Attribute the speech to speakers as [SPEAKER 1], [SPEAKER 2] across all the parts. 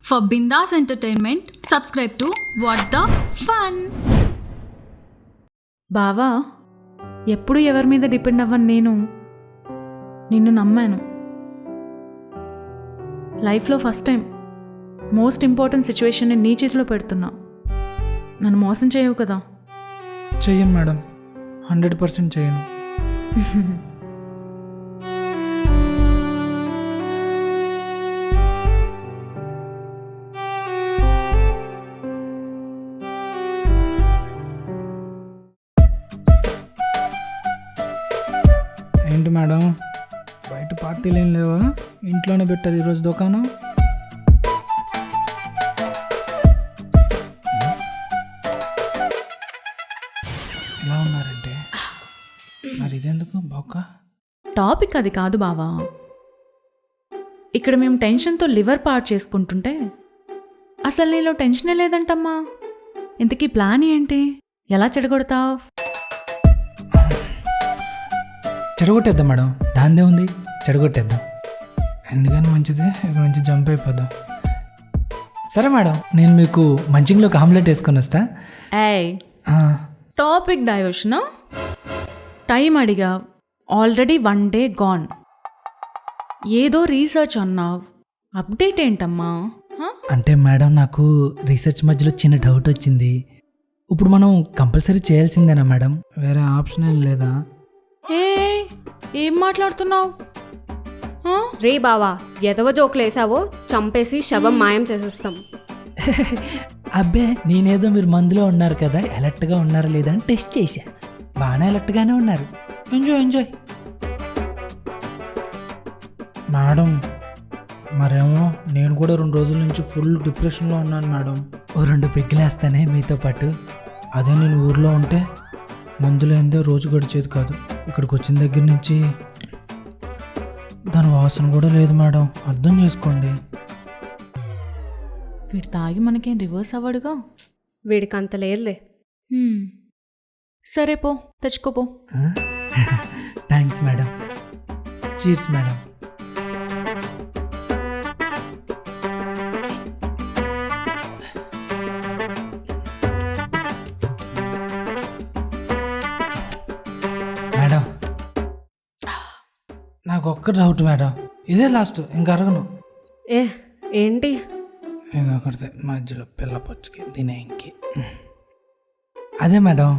[SPEAKER 1] For Bindas Entertainment, subscribe to What the Fun.
[SPEAKER 2] బావా, ఎప్పుడు ఎవరి మీద డిపెండ్ అవ్వను. నేను నిన్ను నమ్మాను. లైఫ్లో ఫస్ట్ టైం మోస్ట్ ఇంపార్టెంట్ సిచ్యువేషన్ని నీ చేతిలో పెడుతున్నా. నన్ను మోసం చేయవు కదా?
[SPEAKER 3] చెయ్యను మేడం, 100% చేయను. ఏంటి మేడం, బయట పార్టీలు ఏం లేవా? ఇంట్లోనే పెట్టారు ఈరోజు దుకాణం. ఎలా ఉన్నారంటే మరి ఇదెందుకు బొక్క?
[SPEAKER 2] టాపిక్ అది కాదు బావా. ఇక్కడ మేము టెన్షన్తో లివర్ పాడు చేసుకుంటుంటే అసలు నీలో టెన్షనే లేదంటమ్మా. ఇంతకీ ప్లాన్ ఏంటి? ఎలా చెడగొడతావు?
[SPEAKER 3] చెడగొట్టేద్దాం మేడం, దాందే ఉంది, చెడగొట్టేద్దాం. ఎందుకని మంచిదే, ఇక్కడ నుంచి జంప్ అయిపోదాం. సరే మేడం, నేను మీకు మంచిలోకి ఆమ్లెట్ వేసుకొని వస్తా.
[SPEAKER 2] ఏయ్, టాపిక్ డైవర్షన్. టైం అడిగా, ఆల్రెడీ 1 డే గాన్. ఏదో రీసెర్చ్ అన్నావు, అప్డేట్ ఏంటమ్మా?
[SPEAKER 3] అంటే మేడం, నాకు రీసెర్చ్ మధ్యలో చిన్న డౌట్ వచ్చింది. ఇప్పుడు మనం కంపల్సరీ చేయాల్సిందేనా మేడం? వేరే ఆప్షన్ ఏం లేదా?
[SPEAKER 2] ఏం మాట్లాడుతున్నావు?
[SPEAKER 4] రే బావా, ఎదవ జోకులేసావో చంపేసి శవం మాయం చేసేస్తాం.
[SPEAKER 3] అబ్బే, నేనేదో మీరు మందులో ఉన్నారు కదా, అలర్ట్గా ఉన్నారా లేదా అని టెస్ట్ చేశా. బాగానే అలర్ట్గానే ఉన్నారు. ఎంజాయ్. మేడం, మరేమో నేను కూడా 2 రోజుల నుంచి ఫుల్ డిప్రెషన్లో ఉన్నాను మేడం. ఓ 2 పెగ్గులేస్తానే మీతో పాటు. అదే నేను ఊర్లో ఉంటే మందులో ఏందో రోజు గడిచేది కాదు. ఇక్కడికి వచ్చిన దగ్గర నుంచి దాని వాసన కూడా లేదు మేడం, అర్థం చేసుకోండి.
[SPEAKER 2] వీడు తాగి మనకేం రివర్స్ అవ్వడుగా.
[SPEAKER 4] వీడికి అంత లేదులే.
[SPEAKER 2] సరే పో, తెచ్చుకోపో.
[SPEAKER 3] Thanks madam. Cheers madam. Madam, నాకు ఒక్క డౌట్ మేడం, ఇదే లాస్ట్, ఇంకా అరగను.
[SPEAKER 4] ఏంటి?
[SPEAKER 3] ఒకటి మధ్యలో పిల్ల పొచ్చుకి తినే ఇంకి. అదే మేడం,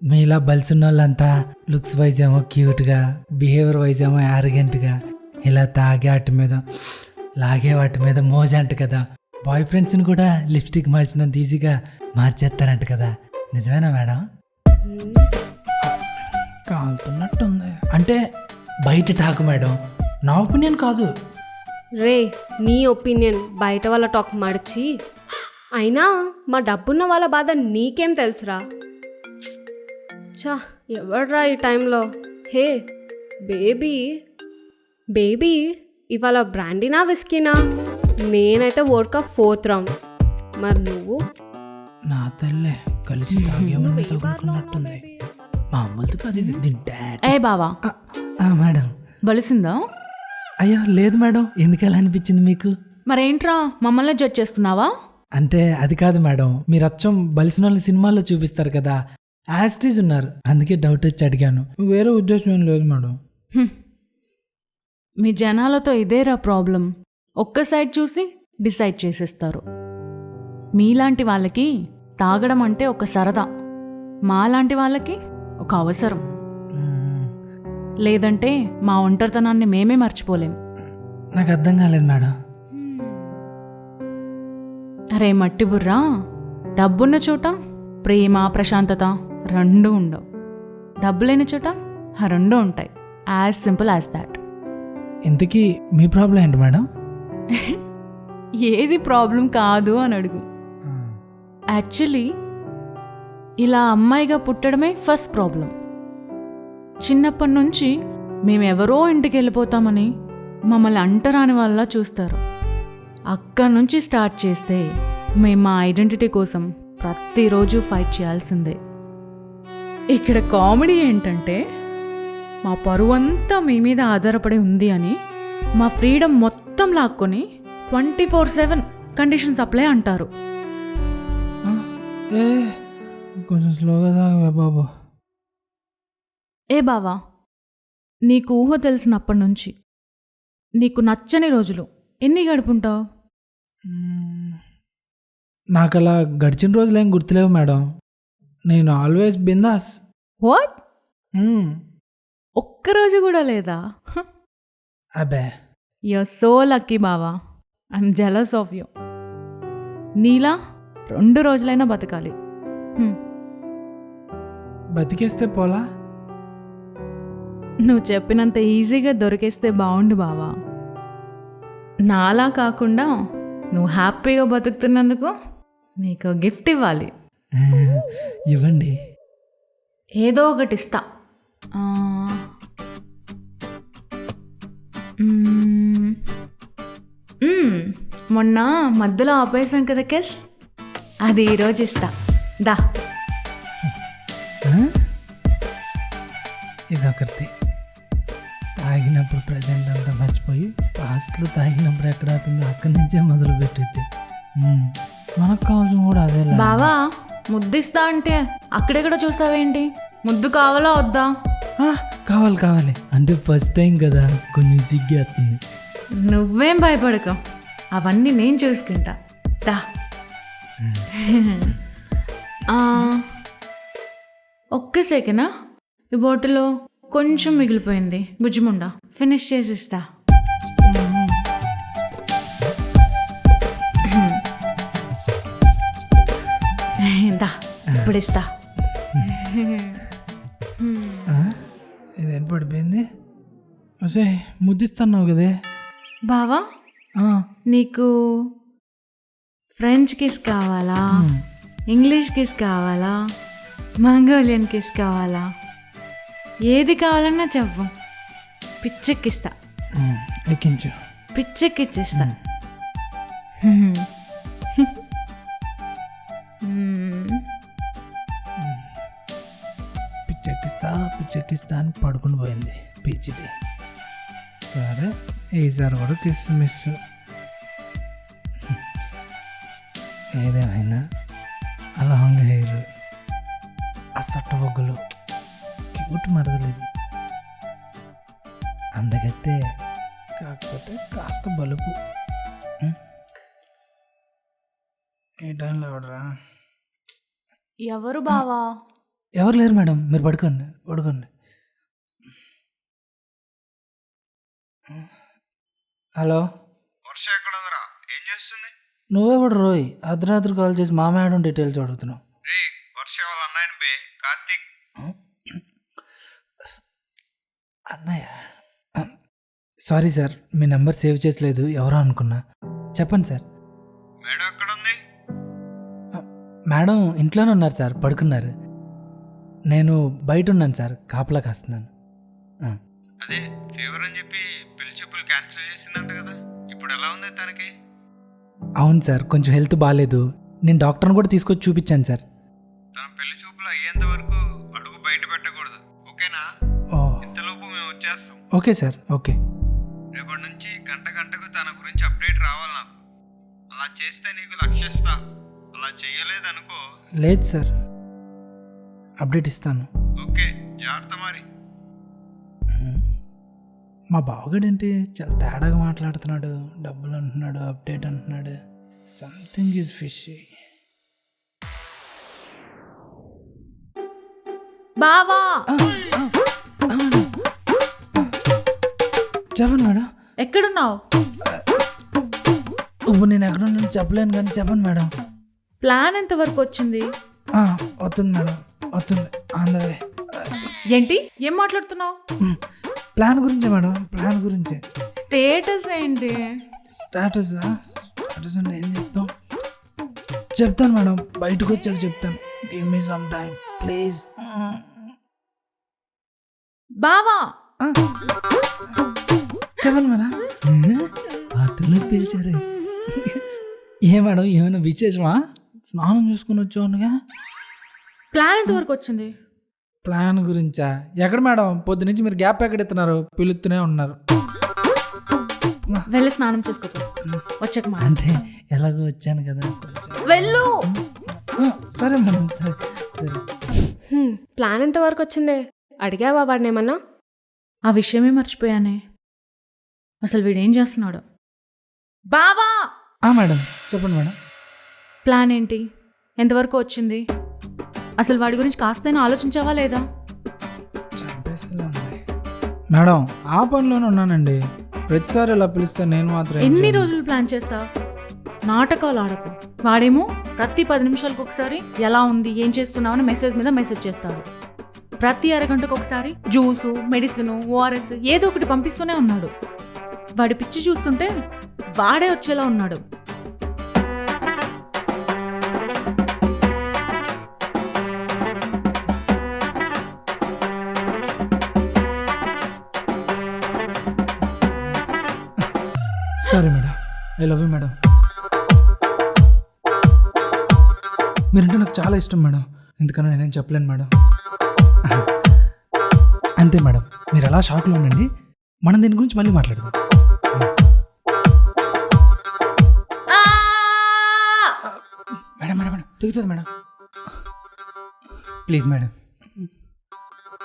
[SPEAKER 3] మీలా బలిసిన వాళ్ళంతా లుక్స్ వైజ్ ఏమో క్యూట్గా, బిహేవియర్ వైజ్ ఏమో యారగెంట్గా, ఇలా తాగే వాటి మీద లాగే వాటి మీద మోజంట కదా. బాయ్ ఫ్రెండ్స్ని కూడా లిప్స్టిక్ మార్చినంత ఈజీగా మార్చేస్తారంట కదా, నిజమేనా మేడం? కాలుతున్నట్టుంది. అంటే బయట టాక్ మేడం, నా ఒపీనియన్ కాదు.
[SPEAKER 4] రే, నీ ఒపీనియన్ బయట వాళ్ళ టాక్ మడిచి. అయినా మా డబ్బున్న వాళ్ళ బాధ నీకేం తెలుసురా? చా, ఎవడ్రా ఈ టైంలో? హే బేబీ ఇవాళ బ్రాండీనా విస్కీనా? నేనైతే వోడ్కా 4th రౌండ్. మరి నువ్వు?
[SPEAKER 3] నా తల్లే, కలిసి తాగేమని తగులుకున్నట్టుంది. మా అమ్మలతో పది తింటా.
[SPEAKER 2] ఏ బావా,
[SPEAKER 3] మేడం
[SPEAKER 2] బలిసిందా?
[SPEAKER 3] అయ్యో లేదు మేడం, ఎందుకు ఎలా అనిపించింది మీకు?
[SPEAKER 2] మరేంట్రా, మమ్మల్ని జడ్జ్ చేస్తున్నావా?
[SPEAKER 3] అంటే అది కాదు మేడం, మీరు అచ్చం బలిసిన వాళ్ళని సినిమాల్లో చూపిస్తారు కదా, యాస్టీజ్ ఉన్నారు, అందుకే డౌట్ వచ్చి అడిగాను. వేరే ఉద్దేశం ఏం లేదు మేడం.
[SPEAKER 2] మీ జనాలతో ఇదేరా ప్రాబ్లం. ఒక్క సైడ్ చూసి డిసైడ్ చేసేస్తారు. మీలాంటి వాళ్ళకి తాగడం అంటే ఒక సరదా, మాలాంటి వాళ్ళకి ఒక అవసరం. లేదంటే మా ఒంటరితనాన్ని మేమే మర్చిపోలేం.
[SPEAKER 3] నాకు అర్థం కాలేదు మేడం.
[SPEAKER 2] అరే మట్టి బుర్రా, డబ్బున్న చోట ప్రేమ ప్రశాంతత 2 ఉండవు. డబ్బు లేని చోట 2 ఉంటాయి. As simple as that.
[SPEAKER 3] ఇంతకీ మీ ప్రాబ్లం ఏంటి మేడం?
[SPEAKER 2] ఏది ప్రాబ్లం కాదు అని అడుగు. యాక్చువల్లీ ఇలా అమ్మాయిగా పుట్టడమే ఫస్ట్ ప్రాబ్లం. చిన్నప్పటి నుంచి మేమెవరో ఇంటికి వెళ్ళిపోతామని మమ్మల్ని అంటరాని వాళ్ళ చూస్తారు. అక్కడి నుంచి స్టార్ట్ చేస్తే మేము మా ఐడెంటిటీ కోసం ప్రతిరోజు ఫైట్ చేయాల్సిందే. ఇక్కడ కామెడీ ఏంటంటే, మా పరువంతా మీ మీద ఆధారపడి ఉంది అని మా ఫ్రీడమ్ మొత్తం లాక్కొని 24/7 కండిషన్ సప్లై అంటారు.
[SPEAKER 3] ఏ కొంచెం స్లోగా తాగవే బాబు.
[SPEAKER 2] ఏ బావా, నీకు ఊహ తెలిసినప్పటి నుంచి నీకు నచ్చని రోజులు ఎన్ని గడుపుంటావు?
[SPEAKER 3] నాకు అలా గడిచిన రోజులు ఏం గుర్తులేవు మేడం. నేను ఆల్వేస్ బిందాస్.
[SPEAKER 2] వాట్? ఒక్కరోజు కూడా లేదా?
[SPEAKER 3] అబ్బే
[SPEAKER 2] యూఆర్ సో లక్కీ బావా. I'm jealous of you. నీలా 2 రోజులైనా బతకాలి.
[SPEAKER 3] బతికేస్తే పోలా?
[SPEAKER 2] నువ్వు చెప్పినంత ఈజీగా దొరికేస్తే బాగుండు బావా. నాలా కాకుండా నువ్వు హ్యాపీగా బతుకుతున్నందుకు నీకు గిఫ్ట్ ఇవ్వాలి.
[SPEAKER 3] ఇవ్వండి.
[SPEAKER 2] ఏదో ఒకటి ఇస్తా. మొన్న మధ్యలో ఆపేసాం కదా కెస్, అది ఈరోజు ఇస్తా. దా.
[SPEAKER 3] ఇదొకటి. తాగినప్పుడు ప్రజెంట్ అంతా మర్చిపోయి పాస్ట్లో తాగినప్పుడు ఎక్కడ ఆపిందో అక్కడి నుంచే మొదలు పెట్టిద్ది. మనకు కావాల్సిన కూడా అదే.
[SPEAKER 2] బావా, ముద్దిస్తా అంటే అక్కడెక్కడ చూస్తావేంటి? ముద్దు కావాలా వద్దా?
[SPEAKER 3] కావాలి కావాలి అంటే ఫస్ట్ టైం కదా, కొంచెం సిగ్గేస్తుంది.
[SPEAKER 2] నువ్వేం భయపడక, అవన్నీ నేను చూసుకుంటా. దా. ఒక్క సెకండా, ఈ బాటిల్లో కొంచెం మిగిలిపోయింది. బుజ్జిముండా, ఫినిష్ చేసిస్తా. దా, ఇప్పుడు ఇస్తా.
[SPEAKER 3] ఇదేం పడిపోయింది? అసే ముద్దిస్తున్నావు కదే
[SPEAKER 2] బావా. నీకు ఫ్రెంచ్ కిస్ కావాలా, ఇంగ్లీష్ కిస్ కావాలా, మంగోలియన్ కిస్ కావాలా? ఏది కావాలన్నా చెప్పు, పిచ్చెక్కిస్తా.
[SPEAKER 3] ఎక్కించు.
[SPEAKER 2] పిచ్చెక్కిచ్చేస్తా.
[SPEAKER 3] పిచ్చెక్కిస్తా అని పడుకుని పోయింది పిచ్చిది. సరే ఈసారి కూడా కిస్ మిస్. ఏదేమైనా ఆ లాంగ్ హెయిర్, ఆ సట్ట బొగ్గులు, క్యూట్ మరదలేదు. అందుకైతే కాకపోతే కాస్త బలుపు. ఏ టైంలో ఎవడరా?
[SPEAKER 2] ఎవరు బావా?
[SPEAKER 3] ఎవరు లేరు మేడం, మీరు పడుకోండి పడుకోండి. హలో,
[SPEAKER 5] వర్ష ఎక్కడ ఉందిరా? ఏం చేస్తుంది?
[SPEAKER 3] నువ్వెవడు రోయ్? అర్ధరాత్రి కాల్ చేసి మా మేడం డీటెయిల్స్ అడుగుతున్నావు.
[SPEAKER 5] రే వర్ష వాళ్ళ అన్నయ్యను బే, కార్తీక్.
[SPEAKER 3] అన్నయ్య, సారీ సార్, మీ నెంబర్ సేవ్ చేసలేదు, ఎవరో అనుకున్నా. చెప్పండి సార్.
[SPEAKER 5] మేడం ఎక్కడ ఉంది?
[SPEAKER 3] మేడం ఇంట్లోనే ఉన్నారు సార్, పడుకున్నారు. నేను బయట ఉన్నాను సార్, కాపలా కాస్తున్నాను.
[SPEAKER 5] అదే ఫీవర్ అని చెప్పి పెళ్లి చూపులు క్యాన్సిల్ చేసిందంట కదా, ఇప్పుడు ఎలా ఉంది తనకి?
[SPEAKER 3] అవును సార్, కొంచెం హెల్త్ బాగాలేదు. నేను డాక్టర్ని కూడా తీసుకొచ్చి చూపించాను సార్.
[SPEAKER 5] తన పెళ్లి చూపులు అయ్యేంత వరకు అడుగు బయట పెట్టకూడదు, ఓకేనా? ఇంతలోపు మేము వచ్చేస్తాం.
[SPEAKER 3] Okay sir, okay.
[SPEAKER 5] రేపటి నుంచి గంటకు తన గురించి అప్డేట్ రావాలి నాకు. అలా చేస్తే నీకు లక్షిస్తా, అలా చెయ్యలేదనుకో.
[SPEAKER 3] లేదు సార్, అప్డేట్ ఇస్తాను.
[SPEAKER 5] ఓకే, జాగ్రత్త మరి.
[SPEAKER 3] మా బావగాడేంటి చాలా తేడాగా మాట్లాడుతున్నాడు, డబ్బులు అంటున్నాడు, అప్డేట్ అంటున్నాడు. Something is fishy.
[SPEAKER 2] బావా,
[SPEAKER 3] చెప్పండి మేడం.
[SPEAKER 2] ఎక్కడున్నావు?
[SPEAKER 3] ఇప్పుడు నేను ఎక్కడ ఉన్నాను చెప్పలేను, కానీ చెప్పండి మేడం.
[SPEAKER 2] ప్లాన్ ఎంతవరకు వచ్చింది?
[SPEAKER 3] వస్తుంది మేడం, వస్తుంది. On the way.
[SPEAKER 2] ఏంటి, ఏం మాట్లాడుతున్నావు?
[SPEAKER 3] ప్లాన్ గురించే మేడం, ప్లాన్ గురించే.
[SPEAKER 2] స్టేటస్ ఏంటి?
[SPEAKER 3] స్టాటస్ అంటే ఏం చెప్తాను మేడం, బయటకు వచ్చాక చెప్తాను. Give me some time please.
[SPEAKER 2] బావా,
[SPEAKER 3] చెప్పండి మేడం. అతను పిలిచారు. ఏ మేడం, ఏమైనా విశేషమా? స్నానం చూసుకుని వచ్చావుగా.
[SPEAKER 2] ప్లాన్ ఎంతవరకు వచ్చింది?
[SPEAKER 3] ప్లాన్ గురించా? ఎక్కడ మేడం, పొద్దు నుంచి మీరు గ్యాప్ ఎక్కడ ఇస్తున్నారు? పిలుస్తూనే ఉన్నారు.
[SPEAKER 2] వెళ్ళి స్నానం చేసుకోపో, వచ్చాక మా
[SPEAKER 3] అంటే ఎలాగో వచ్చాను కదా కొంచెం.
[SPEAKER 2] వెళ్ళు.
[SPEAKER 3] సరే మేడం సరే సరే.
[SPEAKER 4] ప్లాన్ ఎంతవరకు వచ్చిందే? అడిగావా వాడిని ఏమన్నా?
[SPEAKER 2] ఆ విషయమే మర్చిపోయానే. అసలు వీడేం చేస్తున్నాడు? బావా,
[SPEAKER 3] మేడం చెప్పండి మేడం.
[SPEAKER 2] ప్లాన్ ఏంటి? ఎంతవరకు వచ్చింది? అసలు వాడి గురించి కాస్తైనా ఆలోచించావా లేదా?
[SPEAKER 3] చంపేసేలా ఉంది. మేడం ఆ పనిలోనే ఉన్నానండి. ప్రతిసారి ఇలా పిలిస్తే నేను మాత్రం ఏం
[SPEAKER 2] ఎన్ని
[SPEAKER 3] చేయను.
[SPEAKER 2] రోజులు ప్లాన్ చేస్తావు? నాటకాలు ఆడకు. వాడేమో ప్రతి 10 నిమిషాలకు ఒకసారి ఎలా ఉంది, ఏం చేస్తున్నావని మెసేజ్ మీద మెసేజ్ చేస్తాడు. ప్రతి అరగంటకు ఒకసారి జ్యూసు, మెడిసిన్, ఓఆర్ఎస్ ఏదో ఒకటి పంపిస్తూనే ఉన్నాడు. వాడి పిచ్చి చూస్తుంటే వాడే వచ్చేలా ఉన్నాడు.
[SPEAKER 3] Sorry madam, I love you madam. మీరంటే నాకు చాలా ఇష్టం మేడం, ఎందుకన్నా నేనేం చెప్పలేను మేడం. అంతే మేడం, మీరు అలా షాక్లో ఉండండి, మనం దీని గురించి మళ్ళీ మాట్లాడదాం. మేడం మేడం మేడం దిగుతుంది మేడం, ప్లీజ్ మేడం.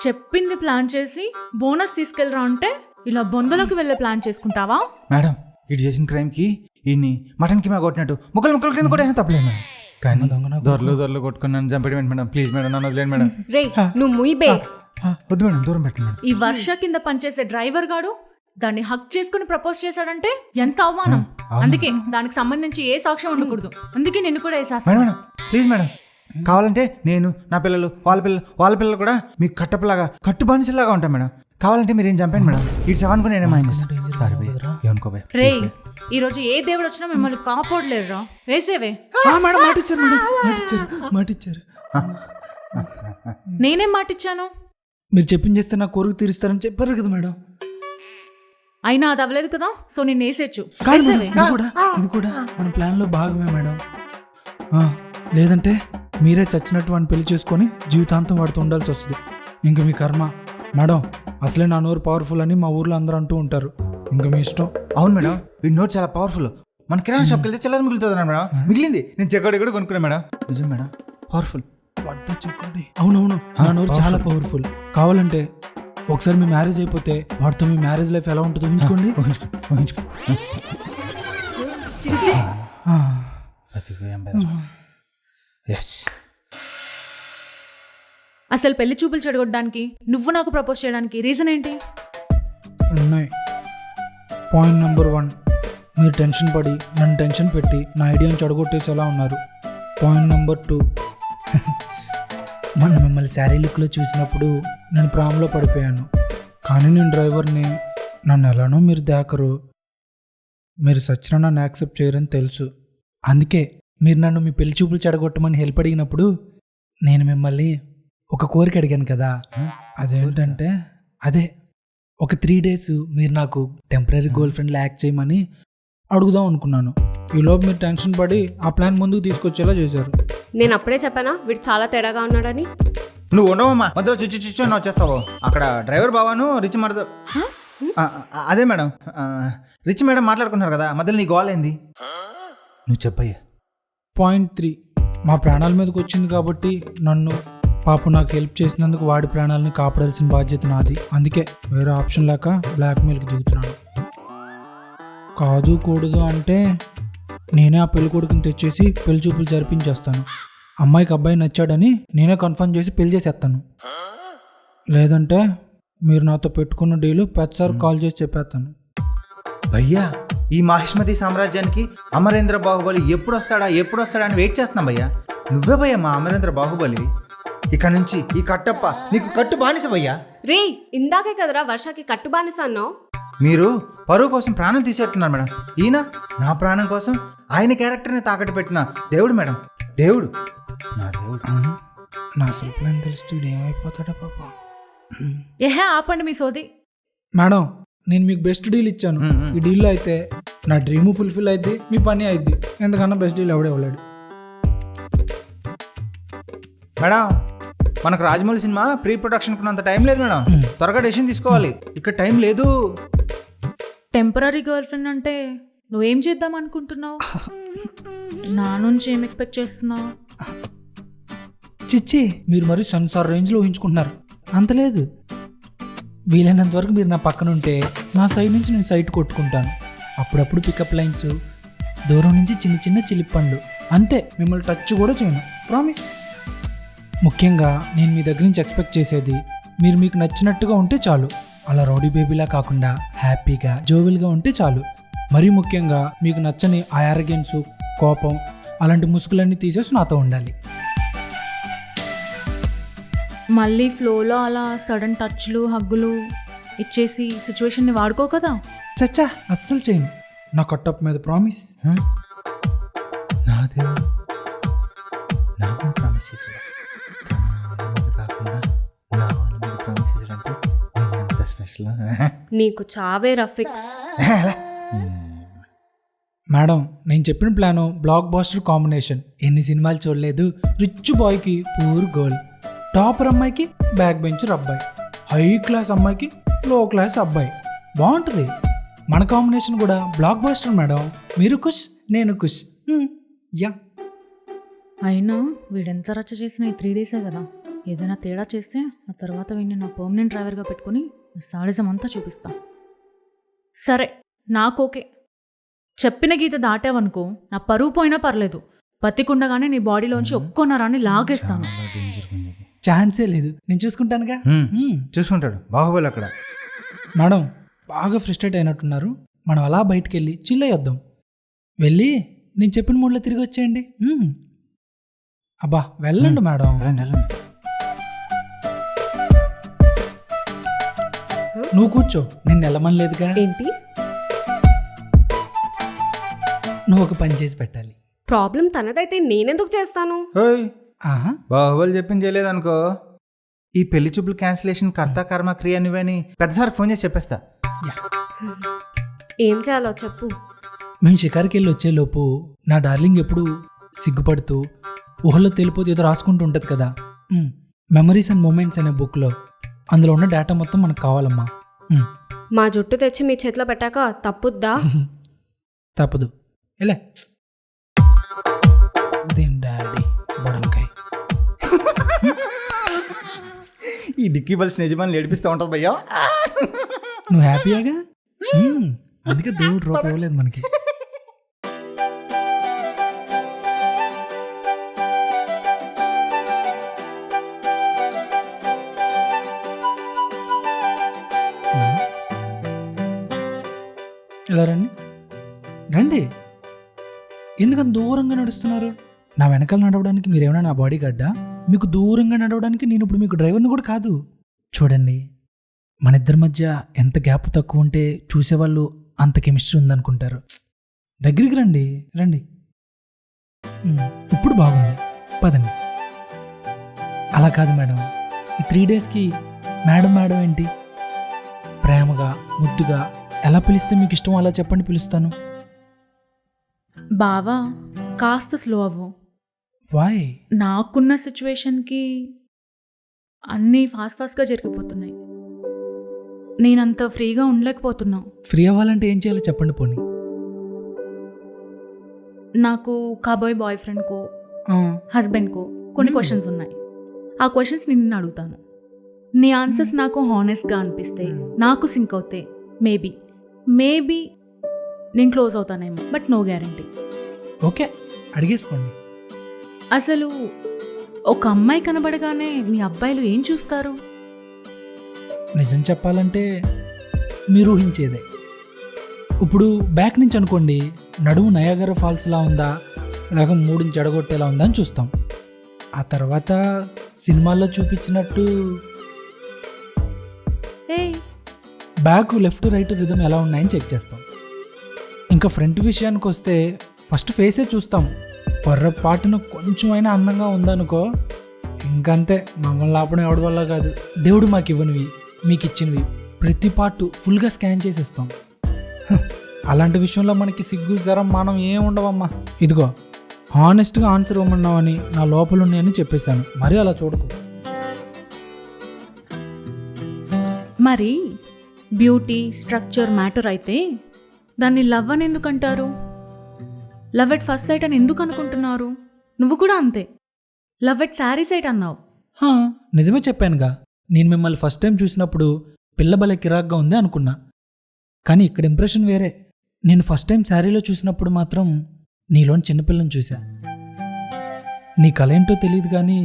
[SPEAKER 2] చెప్పింది ప్లాన్ చేసి బోనస్ తీసుకెళ్ళరా అంటే ఇలా బొందలోకి వెళ్ళే ప్లాన్ చేసుకుంటావా?
[SPEAKER 5] మేడం ఇటు చేసిన క్రైమ్కి ఈయన్ని మటన్ కిమా కొట్టినట్టు ముక్కలు కింద కొట్టినా తప్పలేదు మేడం. కానీ దొరలు కొట్టుకుని నన్ను చంపేయడం మేడం. ప్లీజ్ మేడం, నన్ను వదిలేండి మేడం.
[SPEAKER 4] రే నువ్వు ముయిబే.
[SPEAKER 5] వద్దు మేడం, దూరం పెట్టండి మేడం.
[SPEAKER 2] ఈ వర్ష కింద పనిచేసే డ్రైవర్ గాడు దాన్ని హక్ చేసుకుని ప్రపోజ్ చేశాడంటే ఎంత అవమానం. అందుకే దానికి సంబంధించి ఏ సాక్ష్యం ఉండకూడదు. అందుకే నిన్ను కూడా
[SPEAKER 5] మేడం
[SPEAKER 2] వేసేస్తాను.
[SPEAKER 5] మేడం ప్లీజ్ మేడం, కావాలంటే నేను, నా పిల్లలు, వాళ్ళ పిల్లలు కూడా మీకు కట్టపలాగా కట్టు బానిసలాగా ఉంటాం మేడం. కావాలంటే మీరు ఏం చంపండి మేడం. ఇటు సెవెన్కు నేనే మైండ్ చేస్తాను. సారీ భయ్య, ఏమనుకోబోయ్.
[SPEAKER 2] రే, ఈ రోజు ఏ దేవుడు వచ్చినా మిమ్మల్ని కాపాడలేరురా. వేసేవే.
[SPEAKER 3] Madam మాటిచ్చారు madam, మాటిచ్చారు.
[SPEAKER 2] నేనేం మాటిచ్చాను?
[SPEAKER 3] మీరు చెప్పింది చేస్తే నా కోరిక తీరుస్తారని చెప్పారు కదా మేడం.
[SPEAKER 2] అయినా అది అవ్వలేదు కదా, సో నేను వేసేచ్చు.
[SPEAKER 3] కాదు మేడం, ఇది కూడా మన ప్లాన్లో భాగమే మేడం. లేదంటే మీరే చచ్చినట్టు వాడిని పెళ్లి చేసుకొని జీవితాంతం వాడితో ఉండాల్సి వస్తుంది. ఇంక మీ కర్మ మేడం. అసలే నా నోరు పవర్ఫుల్ అని మా ఊర్లో అందరూ అంటూ ఉంటారు. ఇంకా మీ ఇష్టం.
[SPEAKER 5] అవును మేడం, వీడి నోట్ చాలా పవర్ఫుల్. మన కిరాణా షాప్కి వెళ్తే చిల్లర మిగులుతుంది మేడం. మిగిలింది నేను చెక్కడి కూడా కొనుక్కున్నా మేడం. నిజం మేడం, పవర్ఫుల్.
[SPEAKER 3] అవునవును, నా నోరు చాలా పవర్ఫుల్. కావాలంటే ఒకసారి మీ మ్యారేజ్ అయిపోతే వాడితో మీ మ్యారేజ్ లైఫ్ ఎలా ఉంటుందో ఊహించుకోండి.
[SPEAKER 2] అసలు పెళ్లి చూపులు చెడగొట్టడానికి నువ్వు నాకు ప్రపోజ్ చేయడానికి రీజన్ ఏంటి?
[SPEAKER 3] ఉన్నాయి. పాయింట్ నెంబర్ 1, మీరు టెన్షన్ పడి నన్ను టెన్షన్ పెట్టి నా ఐడియాని చెడగొట్టేసేలా ఉన్నారు. పాయింట్ నెంబర్ 2, మొన్న మిమ్మల్ని శారీ లుక్లో చూసినప్పుడు నేను ప్రామ్లో పడిపోయాను. కానీ నేను డ్రైవర్ని, నన్ను ఎలానో మీరు దాకరు. మీరు సచ్చినా నన్ను యాక్సెప్ట్ చేయరని తెలుసు. అందుకే మీరు నన్ను మీ పెళ్లి చూపులు చెడగొట్టమని హెల్ప్ అడిగినప్పుడు నేను మిమ్మల్ని ఒక కోరిక అడిగాను కదా. అదేంటంటే అదే ఒక 3 days మీరు నాకు టెంపరీ గర్ల్ ఫ్రెండ్లో యాక్ట్ చేయమని అడుగుదాం అనుకున్నాను. ఈలోపు మీరు టెన్షన్ పడి ఆ ప్లాన్ ముందుకు తీసుకొచ్చేలా చేశారు.
[SPEAKER 4] నేను అప్పుడే చెప్పానా వీడు చాలా తేడాగా ఉన్నాడని?
[SPEAKER 5] నువ్వు ఉండవమ్మా, మధ్యలో చిచ్చు అని వచ్చేస్తావు. అక్కడ డ్రైవర్ బావాను రిచ్ మరద అదే మేడం, రిచ్ మేడం మాట్లాడుకుంటున్నారు కదా, మధ్యలో నీ గోల్ ఏంది? నువ్వు చెప్పయ్యా.
[SPEAKER 3] పాయింట్ 3, మా ప్రాణాల మీదకి వచ్చింది కాబట్టి నన్ను పాప నాకు హెల్ప్ చేసినందుకు వాడి ప్రాణాలని కాపాడాల్సిన బాధ్యత నాది. అందుకే వేరే ఆప్షన్ లేక బ్లాక్మెయిల్కి దిగుతున్నాను. కాదు కూడదు అంటే నేనే ఆ పెళ్లి కొడుకుని తెచ్చేసి పెళ్లి చూపులు జరిపించేస్తాను. అమ్మాయికి అబ్బాయి నచ్చాడని నేనే కన్ఫర్మ్ చేసి పెళ్లి చేసేస్తాను. లేదంటే మీరు నాతో పెట్టుకున్న డీలు పెద్దసారి కాల్ చేసి చెప్పేస్తాను.
[SPEAKER 5] భయ్యా, ఈ మహిష్మతి సామ్రాజ్యానికి అమరేంద్ర బాహుబలి ఎప్పుడు వస్తాడా అని వెయిట్ చేస్తున్నాం భయ్యా. నువ్వే భయ్యా మా అమరేంద్ర బాహుబలి. ఇక నుంచి ఈ కట్టప్ప నీకు కట్టు బానిస భయ్యా.
[SPEAKER 4] రే, ఇందాకే కదరా వర్షకి కట్టు బానిస అన్నావు.
[SPEAKER 5] మీరు పరువు కోసం ప్రాణం తీసేట్టున్నారు మేడం. ఈయన నా ప్రాణం కోసం ఆయన క్యారెక్టర్ని తాకట్టు పెట్టిన దేవుడు మేడం. దేవుడు, నా దేవుడు.
[SPEAKER 3] నా అసలు ప్లాన్ తెలిస్తే ఏమైపోతాడా పాప.
[SPEAKER 2] ఏహే ఆపండి మీ సోది.
[SPEAKER 3] మేడం, నేను మీకు బెస్ట్ డీల్ ఇచ్చాను. ఈ డీల్లో అయితే నా డ్రీము ఫుల్ఫిల్ అయితే మీ పని అయిద్ది. ఎందుకన్నా బెస్ట్ డీల్ ఎవడే ఇవ్వలేడు.
[SPEAKER 5] మేడం, మనకు రాజమౌళి సినిమా ప్రీ ప్రొడక్షన్ కున్నంత టైం లేదు మేడం. త్వరగా డెసిషన్ తీసుకోవాలి, ఇక్కడ టైం లేదు.
[SPEAKER 2] టెంపరీ గర్ల్ ఫ్రెండ్ అంటే నువ్వేం చేద్దాం అనుకుంటున్నావు? నా నుంచి ఏం ఎక్స్పెక్ట్ చేస్తున్నావు?
[SPEAKER 3] చిచ్చి, మీరు మరి సంసార్ రేంజ్లో ఊహించుకుంటున్నారు. అంత లేదు. వీలైనంత వరకు మీరు నా పక్కన ఉంటే నా సైడ్ నుంచి నేను సైట్ కొట్టుకుంటాను. అప్పుడప్పుడు పికప్ లైన్స్, దూరం నుంచి చిన్న చిన్న చిలిప్పండ్లు, అంతే. మిమ్మల్ని టచ్ కూడా చేయను, ప్రామిస్. ముఖ్యంగా నేను మీ దగ్గర నుంచి ఎక్స్పెక్ట్ చేసేది మీరు మీకు నచ్చినట్టుగా ఉంటే చాలు. అలా రౌడీ బేబీలా కాకుండా హ్యాపీగా జోవిల్గా ఉంటే చాలు. మరీ ముఖ్యంగా మీకు నచ్చని ఆ యారగెన్స్, కోపం అలాంటి ముసుగులన్నీ తీసేసి నాతో ఉండాలి.
[SPEAKER 2] మళ్ళీ ఫ్లోలో అలా సడన్ టచ్లు హగ్గులు ఇచ్చేసి సిచ్యువేషన్ని వాడుకో కదా.
[SPEAKER 3] చచ్చా, అస్సలు చేయను. నా కట్టప్ మీద ప్రామిస్.
[SPEAKER 5] నాదే నాకు ప్రామిస్ చేశాడు. కాకుండా నా వాళ్ళ మీద ప్రామిస్ చేశాడంటే ఎంత స్పెషల్.
[SPEAKER 4] నీకు చావే రఫిక్స్.
[SPEAKER 3] మేడం, నేను చెప్పిన ప్లాను బ్లాక్ బాస్టర్ కాంబినేషన్. ఎన్ని సినిమాలు చూడలేదు. రిచ్ బాయ్కి పూర్ గర్ల్, టాపర్ అమ్మాయికి బ్యాక్ బెంచర్ అబ్బాయి, హై క్లాస్ అమ్మాయికి లో క్లాస్ అబ్బాయి. బాగుంటుంది. మన కాంబినేషన్ కూడా బ్లాక్ బాస్టర్ మేడం. మీరు ఖుష్, నేను ఖుష్. యా.
[SPEAKER 2] అయినా వీడెంత రచ్చ చేసినా ఈ 3 డేసే కదా. ఏదైనా తేడా చేస్తే ఆ తర్వాత వీడిని నా పర్మనెంట్ డ్రైవర్గా పెట్టుకుని సాడిజం అంతా చూపిస్తా. సరే, నాకు ఓకే. చెప్పిన గీత దాటావనుకో నా పరువు పోయినా పర్లేదు. బతికుండగానే నీ బాడీలోంచి ఒక్కో నరాన్ని లాగేస్తాను.
[SPEAKER 3] ఛాన్సే లేదు. నేను చూసుకుంటానుగా.
[SPEAKER 5] చూసుకుంటాడు బాహుబలి అక్కడ.
[SPEAKER 3] మేడం, బాగా ఫ్రస్ట్రేట్ అయినట్టున్నారు. మనం అలా బయటికి వెళ్ళి చిల్ అయ్యొద్దాం. వెళ్ళి నేను చెప్పిన మూడ్లో తిరిగి వచ్చేయండి. అబ్బా, వెళ్ళండి మేడం. నువ్వు కూర్చో, నేను వెళ్ళమనలేదుగా.
[SPEAKER 4] ఏంటి
[SPEAKER 3] నువ్వు ఒక పని చేసి పెట్టాలి.
[SPEAKER 4] ప్రాబ్లం తనదైతే నేనెందుకు చేస్తాను?
[SPEAKER 5] ఓయ్,
[SPEAKER 3] ఆహా,
[SPEAKER 5] బాహుబలి చెప్పింది చేయలేదనుకో, ఈ పెళ్లి చూపులు క్యాన్సిలేషన్ కర్త కర్మ క్రియ నువ్వని పెద్దసారికి ఫోన్ చేసి చెప్పేస్తా.
[SPEAKER 4] ఏం చేయాలో చెప్పు.
[SPEAKER 3] మేము షికార్కి వెళ్ళి వచ్చేలోపు నా డార్లింగ్ ఎప్పుడు సిగ్గుపడుతూ ఊహల్లో తేలిపోతే ఏదో రాసుకుంటూ ఉంటుంది కదా. మెమరీస్ అండ్ మూమెంట్స్ అనే బుక్లో అందులో ఉన్న డేటా మొత్తం మనకు కావాలమ్మా.
[SPEAKER 4] మా జుట్టు తెచ్చి మీ చేతిలో పెట్టాక తప్పుద్దా?
[SPEAKER 3] తప్పదు. ఎలా దీని డాడీ బడంకాయ్.
[SPEAKER 5] ఈ డిక్కీ బల్స్ యజమాని ఏడిపిస్తూ ఉంటుంది భయ్యా.
[SPEAKER 3] నువ్వు హ్యాపీయాగా. అందుకే దేవుడు రూపాయి ఇవ్వలేదు మనకి. ఇలా రండి రండి. ఎందుకంత దూరంగా నడుస్తున్నారు? నా వెనకాల నడవడానికి మీరేమైనా నా బాడీ గార్డా? మీకు దూరంగా నడవడానికి నేను ఇప్పుడు మీకు డ్రైవర్ని కూడా కాదు. చూడండి, మన ఇద్దరి మధ్య ఎంత గ్యాప్ తక్కువ ఉంటే చూసేవాళ్ళు అంత కెమిస్ట్రీ ఉందనుకుంటారు. దగ్గరికి రండి రండి. ఇప్పుడు బాగుంది, పదండి. అలా కాదు మేడం, ఈ 3 డేస్కి మేడం మేడం ఏంటి? ప్రేమగా ముద్దుగా ఎలా పిలిస్తే మీకు ఇష్టం అలా చెప్పండి, పిలుస్తాను.
[SPEAKER 2] బావా, కాస్త స్లో అవ్వు.
[SPEAKER 3] వాయ్?
[SPEAKER 2] నాకున్న సిచ్యువేషన్కి అన్నీ ఫాస్ట్గా జరిగిపోతున్నాయి. నేనంత ఫ్రీగా ఉండలేకపోతున్నా.
[SPEAKER 3] ఫ్రీ అవ్వాలంటే ఏం చేయాలో చెప్పండి పోనీ.
[SPEAKER 2] నాకు కాబోయే బాయ్ ఫ్రెండ్కో హస్బెండ్కో కొన్ని క్వశ్చన్స్ ఉన్నాయి. ఆ క్వశ్చన్స్ నిన్ను అడుగుతాను. నీ ఆన్సర్స్ నాకు హానెస్ట్గా అనిపిస్తే, నాకు సింక్ అవుతాయి, మేబీ నేను క్లోజ్ అవుతానేమో, బట్ నో గ్యారంటీ.
[SPEAKER 3] ఓకే, అడిగేసుకోండి.
[SPEAKER 2] అసలు ఒక అమ్మాయి కనబడగానే మీ అబ్బాయిలు ఏం చూస్తారు?
[SPEAKER 3] నిజం చెప్పాలంటే మీరు ఊహించేదే. ఇప్పుడు బ్యాక్ నుంచి అనుకోండి, నడుము నయాగరా ఫాల్స్లా ఉందా లేక 3 ఇంచ్ జడగొట్టేలా ఉందా అని చూస్తాం. ఆ తర్వాత సినిమాల్లో చూపించినట్టు బ్యాక్ లెఫ్ట్ రైట్ రిథం ఎలా ఉన్నాయని చెక్ చేస్తాం. ఇంకా ఫ్రంట్ విషయానికి వస్తే ఫస్ట్ ఫేసే చూస్తాం. పొర్రపాటున కొంచెం అయినా అందంగా ఉందనుకో, ఇంకంతే, మమ్మల్ని ఆపడం ఎవడి వల్ల కాదు. దేవుడు మాకు ఇవ్వనివి మీకు ఇచ్చినవి ప్రతి పార్టు ఫుల్గా స్కాన్ చేసేస్తాం. అలాంటి విషయంలో మనకి సిగ్గు జరం మానం ఏం ఉండవమ్మా. ఇదిగో, హానెస్ట్గా ఆన్సర్ ఇవ్వమన్నావని నా లోపల ఉన్నాయని చెప్పేశాను, మరి అలా చూడకు.
[SPEAKER 2] మరి బ్యూటీ స్ట్రక్చర్ మ్యాటర్ అయితే దాన్ని లవ్ అని ఎందుకు అంటారు? లవ్ ఎట్ ఫస్ట్ సైట్ అని ఎందుకు అనుకుంటున్నారు? నువ్వు కూడా అంతే. లవ్ ఎట్ శారీ సైట్ అన్నావు.
[SPEAKER 3] హా, నిజమే చెప్పానుగా. నేను మిమ్మల్ని ఫస్ట్ టైం చూసినప్పుడు పిల్ల భలే కిరాక్గా ఉంది అనుకున్నా. కానీ ఇక్కడ ఇంప్రెషన్ వేరే. నేను ఫస్ట్ టైం శారీలో చూసినప్పుడు మాత్రం నీలోని చిన్నపిల్లని చూసా. నీ కళ ఏంటో తెలియదు కానీ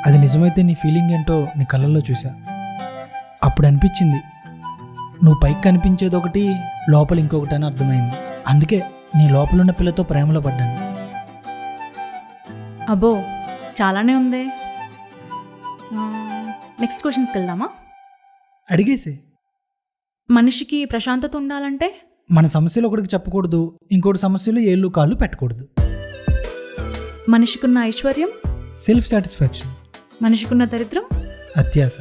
[SPEAKER 3] అది నిజమైతే నీ ఫీలింగ్ ఏంటో నీ కళ్ళల్లో చూసా. అప్పుడు అనిపించింది నువ్వు పైకి కనిపించేది ఒకటి, లోపల ఇంకొకటి అని అర్థమైంది. అందుకే నీ లోపలున్న పిల్లతో ప్రేమలో పడ్డాను.
[SPEAKER 2] అబ్బో, చాలానే ఉందే. నెక్స్ట్ క్వశ్చన్స్కి వెళ్దామా?
[SPEAKER 3] అడిగేసి.
[SPEAKER 2] మనిషికి ప్రశాంతత ఉండాలంటే
[SPEAKER 3] మన సమస్యలు ఒకటికి చెప్పకూడదు, ఇంకోటి సమస్యలు ఏళ్ళు కాళ్ళు పెట్టకూడదు.
[SPEAKER 2] మనిషికున్న ఐశ్వర్యం,
[SPEAKER 3] సెల్ఫ్ సాటిస్ఫాక్షన్.
[SPEAKER 2] మనిషికున్న దరిద్రం,
[SPEAKER 3] అత్యాస.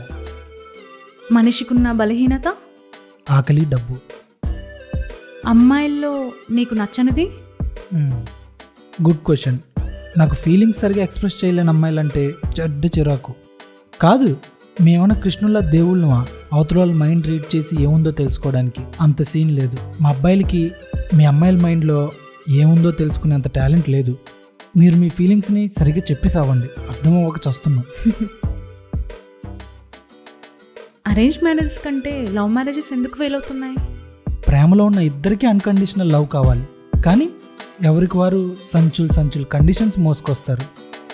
[SPEAKER 2] మనిషికున్న బలహీనత,
[SPEAKER 3] ఆకలి, డబ్బు.
[SPEAKER 2] అమ్మాయిల్లో నీకు నచ్చనిది?
[SPEAKER 3] Good question. నాకు ఫీలింగ్స్ సరిగా ఎక్స్ప్రెస్ చేయలేని అమ్మాయిలంటే చెడ్డ చిరాకు. కాదు, మేమన్నా కృష్ణుల్లా దేవుళ్ళమా అవతల వాళ్ళ మైండ్ రీడ్ చేసి ఏముందో తెలుసుకోవడానికి? అంత సీన్ లేదు. మా అబ్బాయిలకి మీ అమ్మాయిల మైండ్లో ఏముందో తెలుసుకునేంత టాలెంట్ లేదు. మీరు మీ ఫీలింగ్స్ని సరిగ్గా చెప్పేసావండి, అర్థం అవ్వక చస్తున్నాం.
[SPEAKER 2] అరేంజ్ మ్యారేజెస్ కంటే లవ్ మ్యారేజెస్ ఎందుకు ఫెయిల్ అవుతున్నాయి?
[SPEAKER 3] ప్రేమలో ఉన్న ఇద్దరికీ అన్కండిషనల్ లవ్ కావాలి, కానీ ఎవరికి వారు సంచులు కండిషన్స్ మోసుకొస్తారు.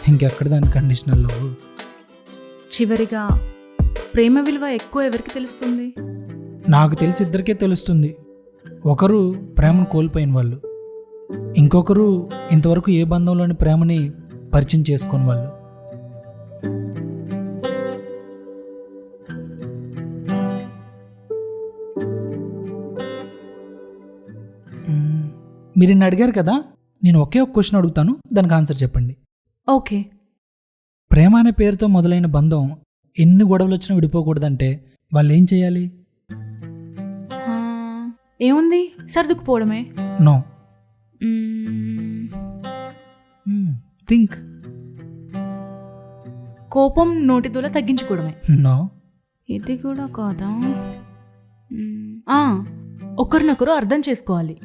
[SPEAKER 3] ఇంకెక్కడిది అన్కండిషనల్ లవ్?
[SPEAKER 2] చివరిగా ప్రేమ విలువ ఎక్కువ ఎవరికి తెలుస్తుంది?
[SPEAKER 3] నాకు తెలిసి ఇద్దరికే తెలుస్తుంది. ఒకరు ప్రేమను కోల్పోయిన వాళ్ళు, ఇంకొకరు ఇంతవరకు ఏ బంధంలోని ప్రేమని పరిచయం చేసుకుని వాళ్ళు. మీరు నిన్ను అడిగారు కదా, నేను ఒకే ఒక క్వశ్చన్ అడుగుతాను, దానికి ఆన్సర్ చెప్పండి.
[SPEAKER 2] ఓకే.
[SPEAKER 3] ప్రేమ అనే పేరుతో మొదలైన బంధం ఎన్ని గొడవలు వచ్చినా విడిపోకూడదంటే వాళ్ళు ఏం చేయాలి?
[SPEAKER 2] ఏముంది, సర్దుకుపోవడమే.
[SPEAKER 3] నో. థింక్.
[SPEAKER 2] కోపం నోటిదూల తగ్గించుకోవడమే.
[SPEAKER 3] నో.
[SPEAKER 2] ఇది కూడా కాదా? ఒకరినొకరు అర్థం చేసుకోవాలి.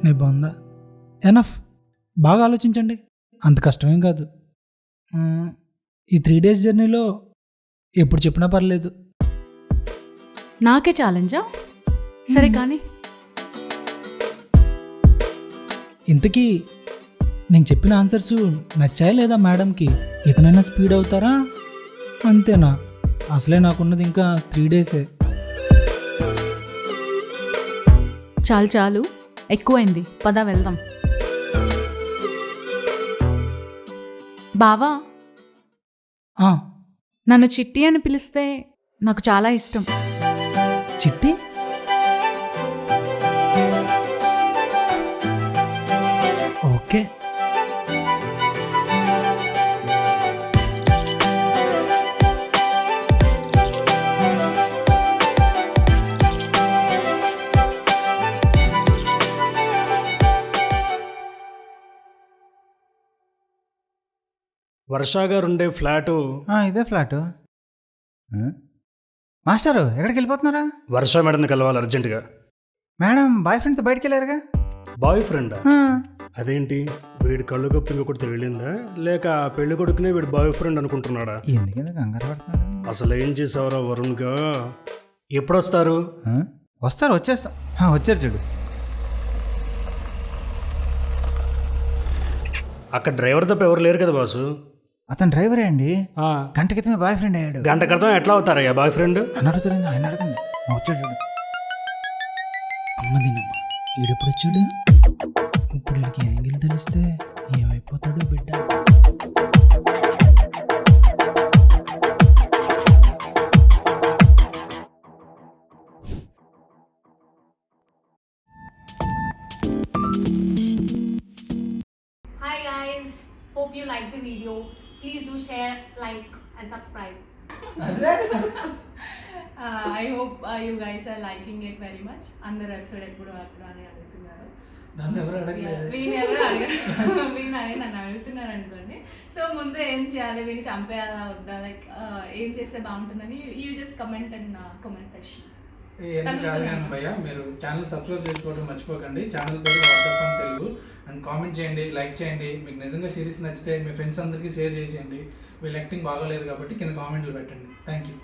[SPEAKER 3] నీ బాగుందా? ఎనఫ్. బాగా ఆలోచించండి, అంత కష్టమేం కాదు. ఈ 3 days జర్నీలో ఎప్పుడు చెప్పినా పర్లేదు.
[SPEAKER 2] నాకే ఛాలెంజా? సరే కానీ
[SPEAKER 3] ఇంతకీ నేను చెప్పిన ఆన్సర్స్ నచ్చాయా లేదా మేడంకి? ఇకనైనా స్పీడ్ అవుతారా? అంతేనా? అసలే నాకున్నది ఇంకా 3 days.
[SPEAKER 2] చాలు ఎక్కువైంది, పద వెళ్దాం. బావా, నన్ను చిట్టి అని పిలిస్తే నాకు చాలా ఇష్టం.
[SPEAKER 3] చిట్టి? ఓకే.
[SPEAKER 6] వర్ష గారు ఉండే ఫ్లాటు.
[SPEAKER 5] ఇదే ఫ్లాటు. మాస్టారు ఎక్కడికి వెళ్ళిపోతున్నారా?
[SPEAKER 6] వర్ష మేడంని కలవాలి అర్జెంటుగా.
[SPEAKER 5] మేడం బాయ్ ఫ్రెండ్తో బయటికి వెళ్ళారుగా?
[SPEAKER 6] బాయ్ ఫ్రెండా? అదేంటి, వీడి కళ్ళు గొప్ప ఇంకొకటి వెళ్ళిందా, లేక పెళ్లి కొడుకునే వీడు బాయ్ ఫ్రెండ్ అనుకుంటున్నాడా?
[SPEAKER 5] ఎందుకంటే కంగారు పడుతున్నాడు.
[SPEAKER 6] అసలు ఏం చేసావురా వరుణ్గా? ఎప్పుడు వస్తారు?
[SPEAKER 5] వచ్చేస్తాం. వచ్చారు చూడు.
[SPEAKER 6] అక్కడ డ్రైవర్ తప్ప ఎవరు లేరు కదా బాసు?
[SPEAKER 5] అతను డ్రైవరే అండి.
[SPEAKER 6] ఆ,
[SPEAKER 5] గంట క్రితమే బాయ్ ఫ్రెండ్ అయ్యాడు.
[SPEAKER 6] గంట క్రితం ఎట్లా అవుతారయ్యా బాయ్ ఫ్రెండ్?
[SPEAKER 5] అడుగుతుంది, ఆయన అడగండి. వచ్చాడు చూడు.
[SPEAKER 3] అమ్మదినమ్మ, ఈడెప్పుడు వచ్చాడు? ఇప్పుడు వీడికి యాంగిల్ తెలిస్తే ఏమైపోతాడు బిడ్డ?
[SPEAKER 1] Hi guys, hope you liked the video. Please do share, like and subscribe.
[SPEAKER 2] I hope you guys are liking it very much. అందరు ఎపిసోడ్ ఎప్పుడు అని అడుగుతున్నారు. నన్ను అడుగుతున్నారు అనుకోండి. సో ముందు ఏం చేయాలి, వీడిని చంపేయాలా వద్దా, లైక్ ఏం చేస్తే బాగుంటుందని you just comment and comment section.
[SPEAKER 3] ఎందుకు కాదు కానీ భయ్య, మీరు ఛానల్ సబ్స్క్రైబ్ చేసుకోవడం మర్చిపోకండి. ఛానల్ పేరు water from Telugu. And comment చేయండి, లైక్ చేయండి. మీకు నిజంగా సిరీస్ నచ్చితే మీ ఫ్రెండ్స్ అందరికీ షేర్ చేసేయండి. వీళ్ళ యాక్టింగ్ బాగోలేదు కాబట్టి కింద కామెంట్లు పెట్టండి. Thank you.